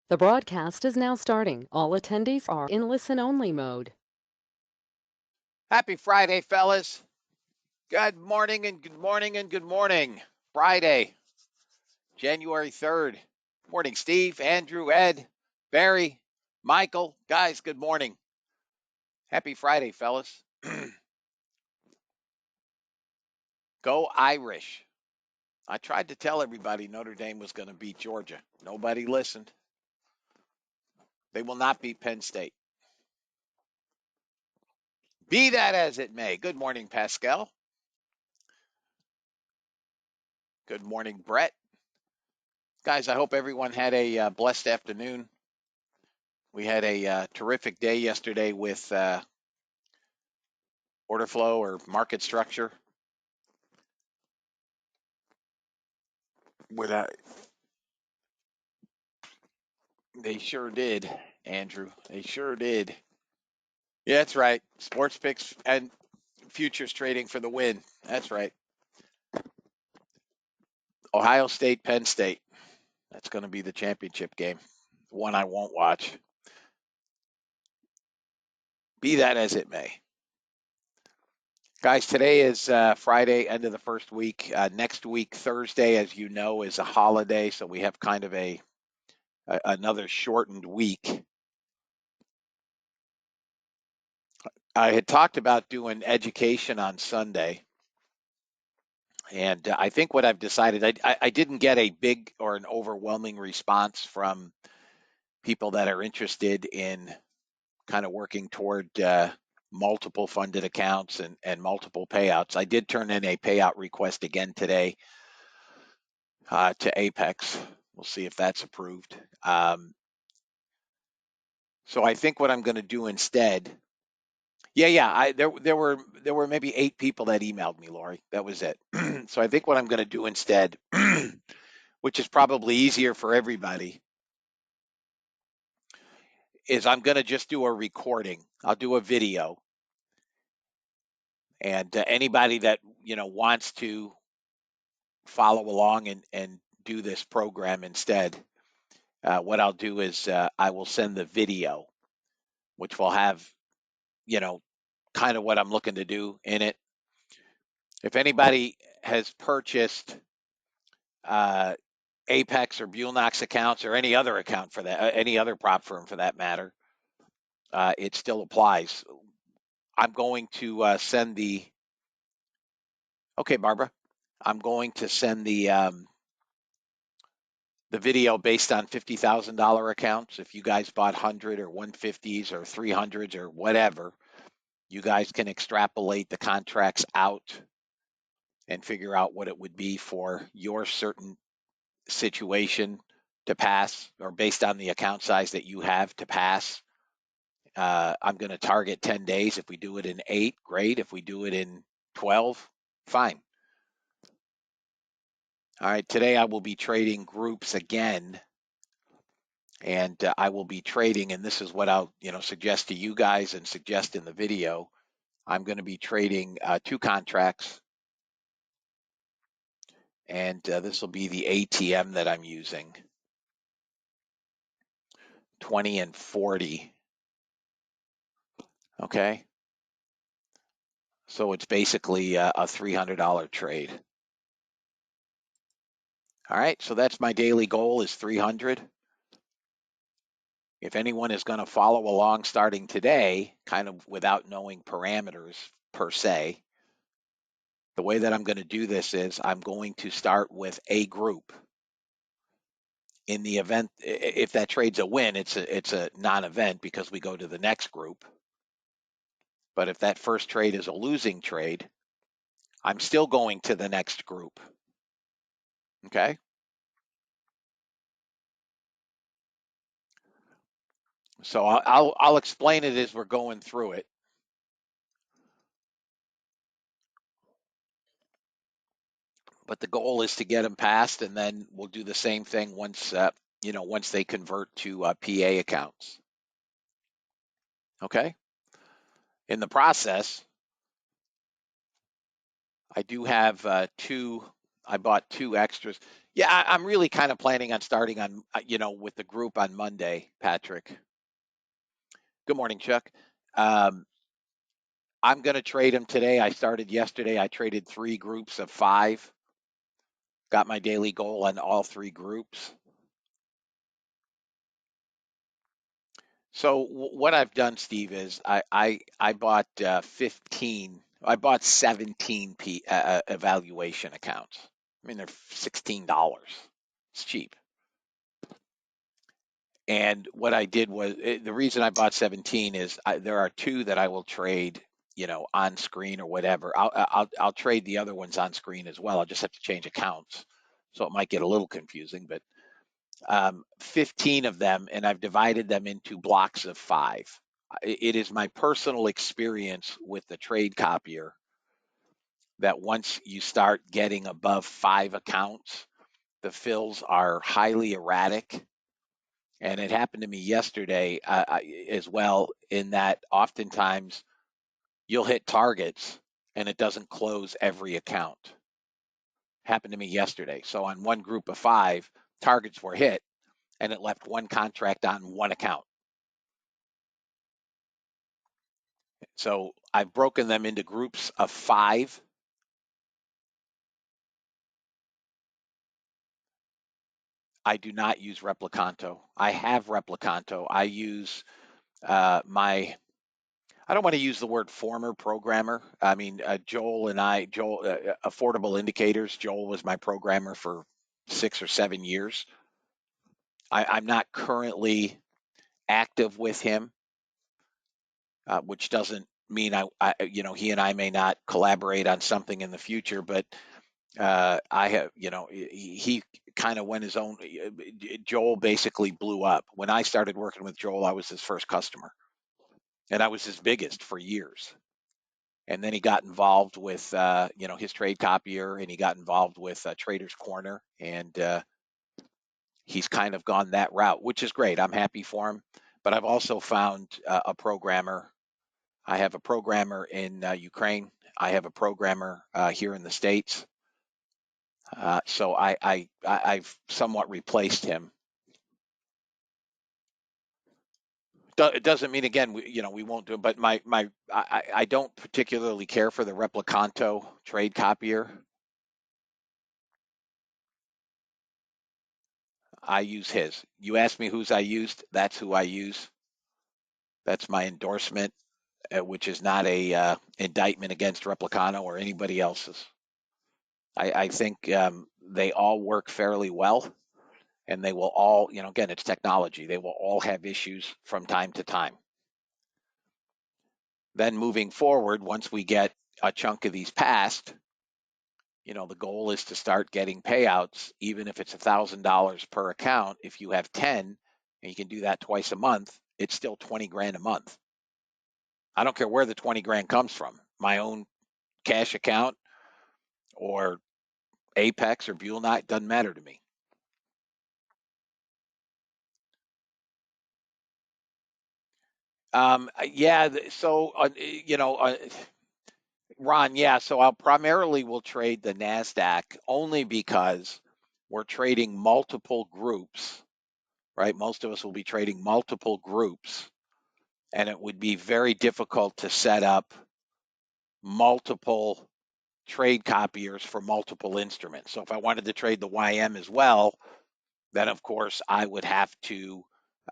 The broadcast is now starting. All attendees are in listen-only mode. Happy Friday, fellas. Good morning and good morning and good morning. Friday, January 3rd. Morning, Steve, Andrew, Ed, Barry, Michael. Guys, good morning. Happy Friday, fellas. Go Irish. I tried to tell everybody Notre Dame was going to beat Georgia. Nobody listened. They will not beat Penn State. Be that as it may. Good morning, Pascal. Good morning, Brett. Guys, I hope everyone had a blessed afternoon. We had a terrific day yesterday with order flow or market structure. They sure did, Andrew. They sure did. Yeah, that's right. Sports picks and futures trading for the win. That's right. Ohio State, Penn State. That's going to be the championship game. One I won't watch. Be that as it may. Guys, today is Friday, end of the first week. Next week, Thursday, as you know, is a holiday, so we have kind of another shortened week. I had talked about doing education on Sunday, and I think what I've decided, I didn't get a big or an overwhelming response from people that are interested in kind of working toward multiple funded accounts and multiple payouts. I did turn in a payout request again today to Apex. We'll see if that's approved. So I think what I'm going to do instead. Yeah. There were maybe 8 people that emailed me, Lori. That was it. So I think what I'm going to do instead, which is probably easier for everybody, is I'm going to just do a recording. I'll do a video, and anybody that wants to follow along and do this program instead, what I'll do is I will send the video, which will have you know kind of what I'm looking to do in it. If anybody has purchased uh, Apex or Buellnox accounts or any other account for that, any other prop firm for that matter, it still applies. I'm going to send the. Okay, Barbara. I'm going to send the video based on $50,000 accounts. If you guys bought 100 or 150s or 300s or whatever, you guys can extrapolate the contracts out and figure out what it would be for your certain situation to pass, or based on the account size that you have to pass. I'm going to target 10 days. If we do it in 8, great. If we do it in 12, fine. All right, today I will be trading groups again, and I will be trading, and this is what I'll suggest to you guys and suggest in the video. I'm going to be trading 2 contracts, and this will be the ATM that I'm using, 20 and 40. Okay, so it's basically a $300 trade. All right, so that's my daily goal is 300. If anyone is going to follow along starting today, kind of without knowing parameters per se, the way that I'm going to do this is I'm going to start with a group. In the event, if that trade's a win, it's a non-event because we go to the next group. But if that first trade is a losing trade, I'm still going to the next group. Okay. So I'll explain it as we're going through it. But the goal is to get them passed, and then we'll do the same thing once once they convert to PA accounts. Okay. In the process, I do have 2. I bought 2 extras. Yeah, I'm really kind of planning on starting on, with the group on Monday, Patrick. Good morning, Chuck. Um, I'm going to trade them today. I started yesterday. I traded 3 groups of 5. Got my daily goal on all 3 groups. So what I've done, Steve, is I bought 15. I bought 17 evaluation accounts. I mean, they're $16. It's cheap. And what I did was the reason I bought 17 is there are 2 that I will trade, on screen or whatever. I'll trade the other ones on screen as well. I'll just have to change accounts, so it might get a little confusing. But 15 of them, and I've divided them into blocks of 5. It is my personal experience with the trade copier that once you start getting above 5 accounts, the fills are highly erratic. And it happened to me yesterday as well, in that oftentimes you'll hit targets and it doesn't close every account. Happened to me yesterday. So on one group of 5, targets were hit and it left one contract on one account. So I've broken them into groups of 5. I do not use Replicanto. I have Replicanto. I use I don't want to use the word former programmer. I mean, Joel, Affordable Indicators, Joel was my programmer for 6 or 7 years. I'm not currently active with him, which doesn't mean he and I may not collaborate on something in the future, but I have, he kind of went his own. Joel basically blew up. When I started working with Joel, I was his first customer, and I was his biggest for years. And then he got involved with, his trade copier, and he got involved with Trader's Corner, and he's kind of gone that route, which is great. I'm happy for him. But I've also found a programmer. I have a programmer in Ukraine. I have a programmer here in the States. So I've somewhat replaced him. It doesn't mean, again, we won't do it. But I don't particularly care for the Replicanto trade copier. I use his. You asked me whose I used. That's who I use. That's my endorsement, which is not a indictment against Replicano or anybody else's. I think they all work fairly well, and they will all, again, it's technology. They will all have issues from time to time. Then moving forward, once we get a chunk of these passed, the goal is to start getting payouts, even if it's $1,000 per account. If you have 10 and you can do that twice a month, it's still 20 grand a month. I don't care where the 20 grand comes from, my own cash account or Apex or Buell Knight, doesn't matter to me. Yeah, so, Ron, yeah, so I'll primarily will trade the NASDAQ only because we're trading multiple groups, right? Most of us will be trading multiple groups, and it would be very difficult to set up multiple trade copiers for multiple instruments. So if I wanted to trade the YM as well, then of course I would have to,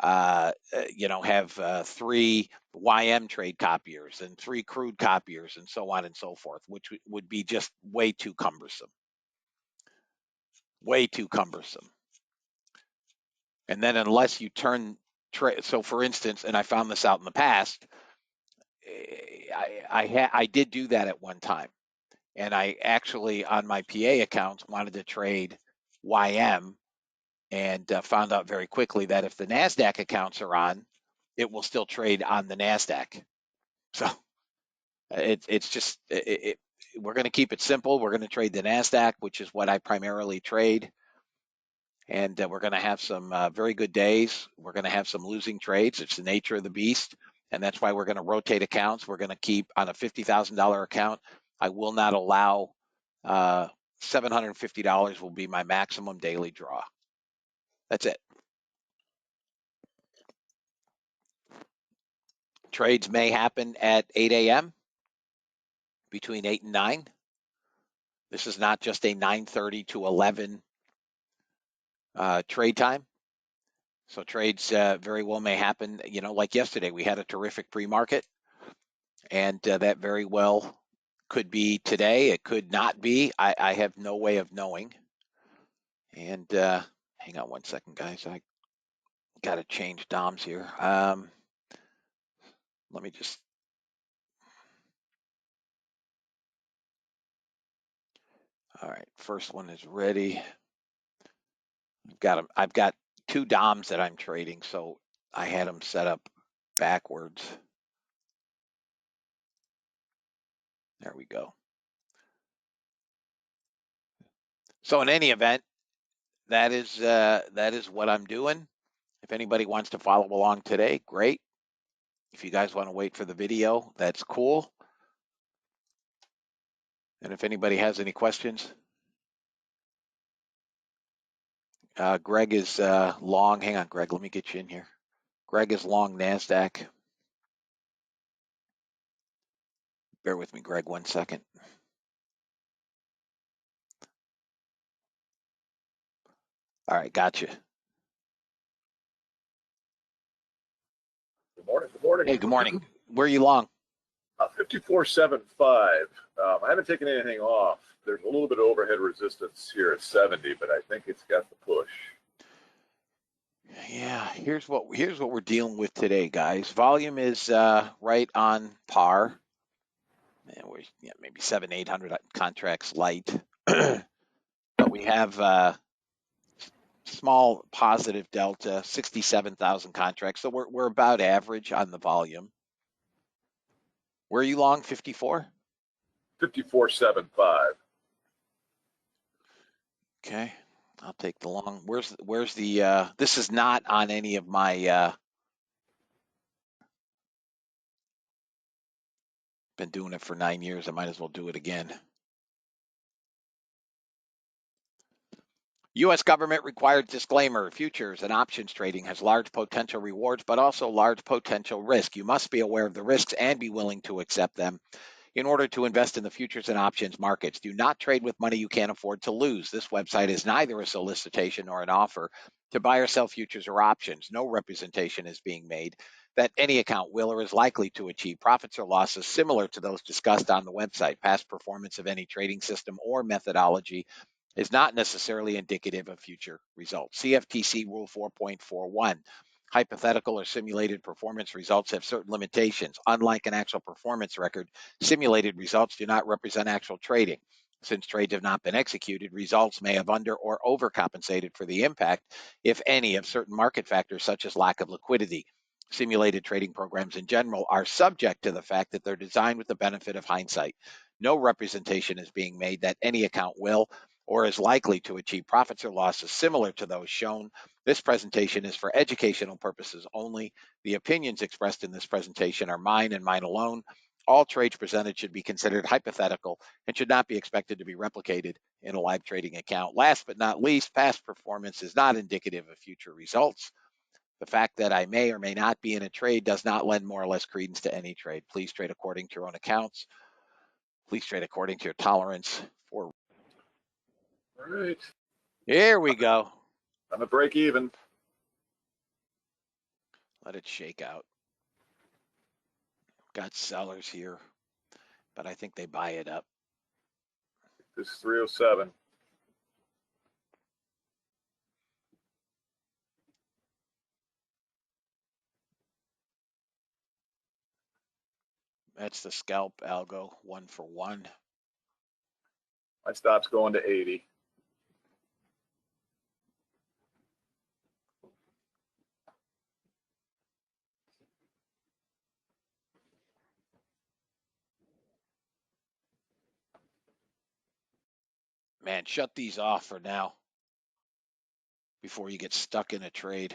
have 3 YM trade copiers and 3 crude copiers and so on and so forth, which would be just way too cumbersome. Way too cumbersome. And then unless you turn so for instance, and I found this out in the past, I did do that at one time, and I actually on my PA accounts wanted to trade YM, and found out very quickly that if the NASDAQ accounts are on, it will still trade on the NASDAQ. So it's just, we're going to keep it simple. We're going to trade the NASDAQ, which is what I primarily trade. And we're going to have some very good days. We're going to have some losing trades. It's the nature of the beast. And that's why we're going to rotate accounts. We're going to keep on a $50,000 account. I will not allow $750 will be my maximum daily draw. That's it. Trades may happen at 8 a.m. between 8 and 9. This is not just a 9:30 to 11 trade time. So trades very well may happen. Like yesterday, we had a terrific pre-market, and that very well could be today. It could not be. I have no way of knowing. And hang on one second, guys. I got to change DOMs here. Let me just. All right, first one is ready. I've got two DOMs that I'm trading, so I had them set up backwards. There we go. So in any event, that is what I'm doing. If anybody wants to follow along today, great. If you guys want to wait for the video, that's cool. And if anybody has any questions, Greg is long. Hang on, Greg. Let me get you in here. Greg is long NASDAQ. Bear with me, Greg, 1 second. All right, gotcha. Good morning. Good morning. Hey, good morning. Where are you long? 54.75. I haven't taken anything off. There's a little bit of overhead resistance here at 70, but I think it's got the push. Yeah, here's what we're dealing with today, guys. Volume is right on par. And we're maybe 700-800 contracts light, but we have small positive delta, 67,000 contracts. So we're about average on the volume. Where are you long? 54? 54.75. Okay, I'll take the long. Where's the this is not on any of my been doing it for 9 years. I might as well do it again. U.S. government required disclaimer: futures and options trading has large potential rewards, but also large potential risk. You must be aware of the risks and be willing to accept them in order to invest in the futures and options markets. Do not trade with money you can't afford to lose. This website is neither a solicitation nor an offer to buy or sell futures or options. No representation is being made that any account will or is likely to achieve profits or losses similar to those discussed on the website. Past performance of any trading system or methodology is not necessarily indicative of future results. CFTC Rule 4.41. Hypothetical or simulated performance results have certain limitations. Unlike an actual performance record, simulated results do not represent actual trading. Since trades have not been executed, results may have under or overcompensated for the impact, if any, of certain market factors such as lack of liquidity. Simulated trading programs in general are subject to the fact that they're designed with the benefit of hindsight. No representation is being made that any account will or is likely to achieve profits or losses similar to those shown. This presentation is for educational purposes only. The opinions expressed in this presentation are mine and mine alone. All trades presented should be considered hypothetical and should not be expected to be replicated in a live trading account. Last but not least, past performance is not indicative of future results. The fact that I may or may not be in a trade does not lend more or less credence to any trade. Please trade according to your own accounts. Please trade according to your tolerance for. All right. Here we go. I'm a break even. Let it shake out. Got sellers here, but I think they buy it up. This is 307. That's the scalp algo, 1 for 1. My stop's going to 80. Man, shut these off for now before you get stuck in a trade.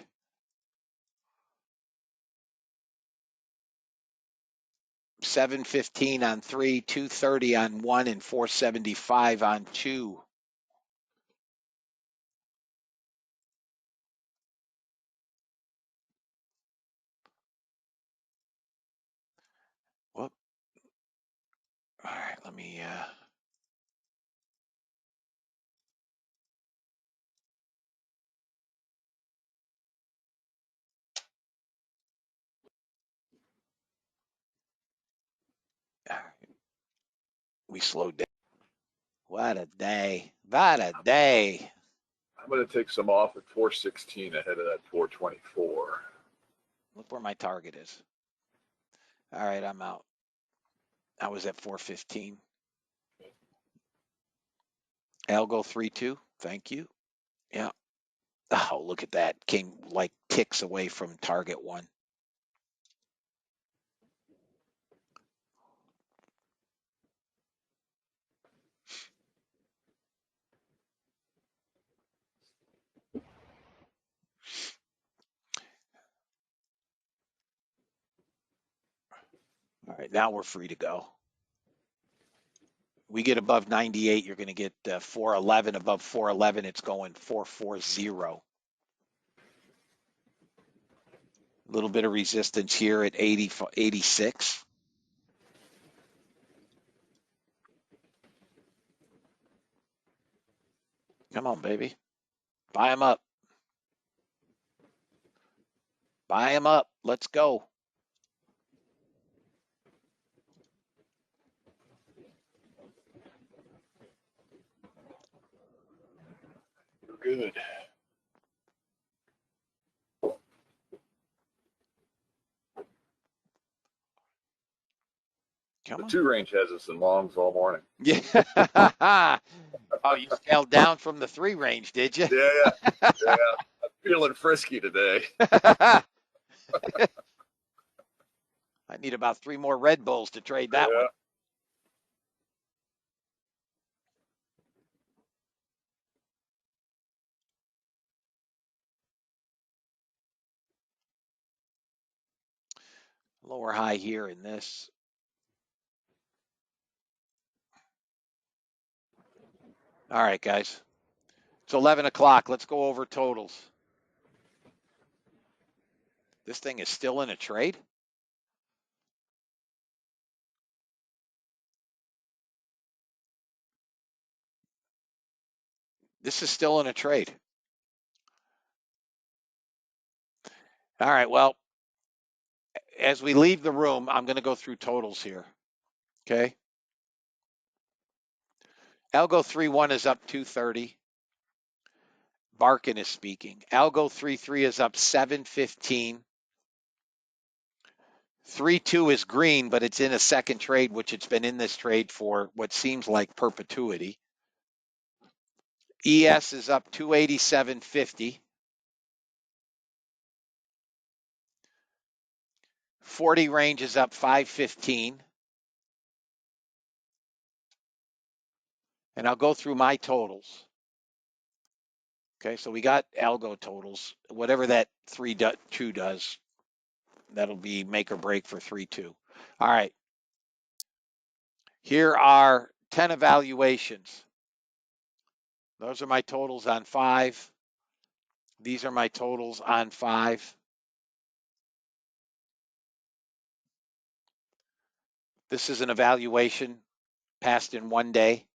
$7.15 on 3, $2.30 on 1, and $4.75 on 2. Let me, we slowed down. What a day. What a day. I'm going to take some off at 416 ahead of that 424. Look where my target is. All right, I'm out. I was at 415. Algo 3-2. Thank you. Yeah. Oh, look at that. Came like ticks away from target one. All right, now we're free to go. We get above 98, you're going to get 411. Above 411, it's going 440. A little bit of resistance here at 80, 86. Come on, baby. Buy them up. Buy them up. Let's go. You're good. Come The on. two range has us in longs all morning. Yeah. Oh, you scaled down from the 3 range, did you? Yeah, yeah. I'm feeling frisky today. I need about 3 more Red Bulls to trade that one. Yeah. Lower high here in this. All right, guys. It's 11 o'clock. Let's go over totals. This thing is still in a trade? This is still in a trade. All right, well, as we leave the room, I'm going to go through totals here. Okay. Algo 3-1 is up 230. Barkin is speaking. Algo 3-3 is up 715. 3-2 is green, but it's in a second trade, which it's been in this trade for what seems like perpetuity. ES is up 287.50. 40 range is up 515. And I'll go through my totals. Okay, so we got algo totals. Whatever that 3-2 does, that'll be make or break for 3-2. All right. Here are 10 evaluations. Those are my totals on 5. These are my totals on 5. This is an evaluation passed in 1 day.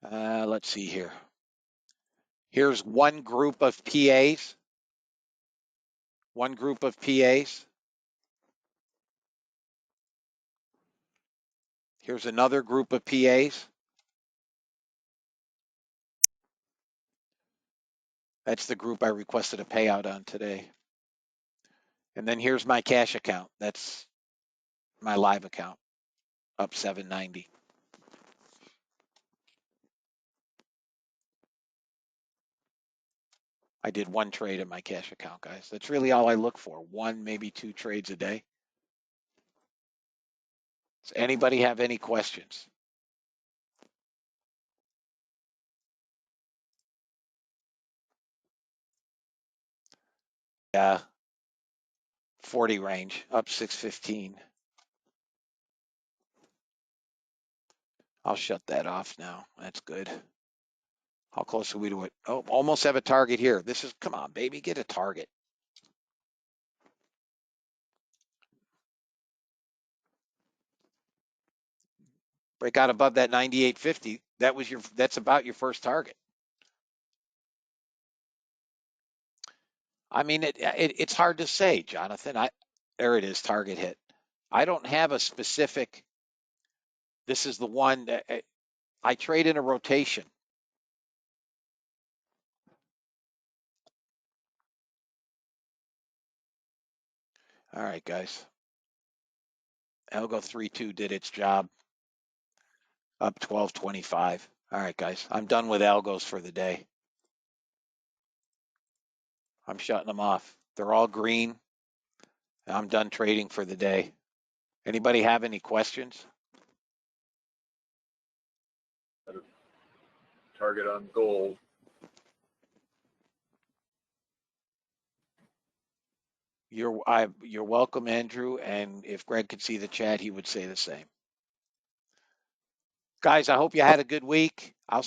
Let's see here. Here's one group of PAs. One group of PAs. Here's another group of PAs. That's the group I requested a payout on today. And then here's my cash account. That's my live account, up 790. I did 1 trade in my cash account, guys. That's really all I look for. 1, maybe 2 trades a day. Does anybody have any questions? Yeah, 40 range, up 615. I'll shut that off now. That's good. How close are we to it? Oh, almost have a target here. This is, come on, baby, get a target. Break out above that 98.50. That's about your first target. I mean, it's hard to say, Jonathan. There it is, target hit. I don't have a specific. This is the one that I trade in a rotation. All right, guys. Algo 3.2 did its job. Up 12.25. All right, guys. I'm done with algos for the day. I'm shutting them off. They're all green. I'm done trading for the day. Anybody have any questions? Target on gold. You're welcome, Andrew. And if Greg could see the chat, he would say the same. Guys, I hope you had a good week. I'll